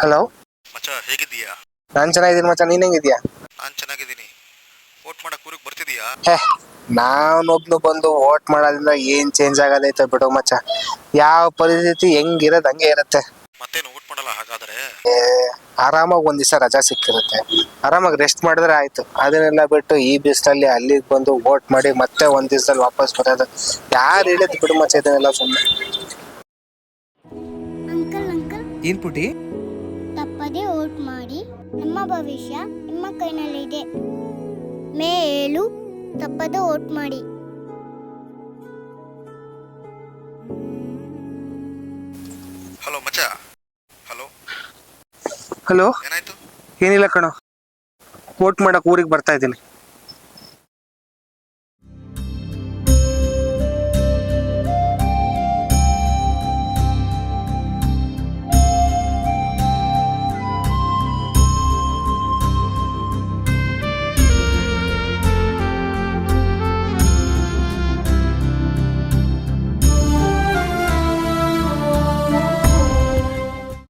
Hello. ಮಚ್ಚ ಹೇಗಿದ್ದೀಯಾ? ನಾನ್ ಚೆನ್ನಾಗಿದ್ದೀನಿ ಮಚ್ಚ, ನೀನ್ ಹೆಂಗಿದ್ಯಾ? ನಾನು ಚೆನ್ನಾಗಿದ್ದೀನಿ. ವೋಟ್ ಮಾಡಕ್ ಊರಿಗೆ ಬರ್ತಿದೀಯಾ? ಹೇ, ನಾನೊಬ್ನು ಬಂದು ವೋಟ್ ಮಾಡೋದ್ರಿಂದ ಏನ್ ಚೇಂಜ್ ಆಗೋದೈತೆ ಬಿಡು ಮಚ್ಚ. ಯಾವ ಪರಿಸ್ಥಿತಿ ಹೆಂಗಿರೋದ್ ಹಂಗೆ ಇರುತ್ತೆ. ಮತ್ತೇನು ವೋಟ್ ಮಾಡಲ್ಲ ಹಾಗಾದ್ರೆ? ಏ, ಆರಾಮಾಗಿ ಒಂದ್ ದಿವಸ ರಜಾ ಸಿಕ್ಕಿರುತ್ತೆ, ಆರಾಮಾಗಿ ರೆಸ್ಟ್ ಮಾಡಿದ್ರೆ ಆಯ್ತು. ಅದನ್ನೆಲ್ಲ ಬಿಟ್ಟು ಈ ಬಿಸಿಲಲ್ಲಿ ಅಲ್ಲಿಗೆ ಬಂದು ವೋಟ್ ಮಾಡಿ ಮತ್ತೆ ಒಂದ್ ದಿವಸದಲ್ಲಿ ವಾಪಸ್ ಬರೋದು ಯಾರು ಹೇಳಿದ್ ಬಿಡು ಮಚ್ಚ, ಇದನ್ನೆಲ್ಲ ಸುಮ್ಮನೆ. ಅಂಕಲ್ ಅಂಕಲ್ ಏನ್ ಪುಟಿ? ತಪ್ಪದೆ ವೋಟ್ ಮಾಡಿ. ನಮ್ಮ ಭವಿಷ್ಯ ನಿಮ್ಮ ಕೈನಲ್ಲಿದೆ. ಮೇ 7 ತಪ್ಪದೆ ವೋಟ್ ಮಾಡಿ. ಹಲೋ ಮಚ್ಚ. ಹಲೋ. ಹಲೋ. ಏನಾಯ್ತು? ಏನಿಲ್ಲ ಕಣೋ, ವೋಟ್ ಮಾಡಕ್ ಊರಿಗೆ ಬರ್ತಾ ಇದ್ದೀನಿ.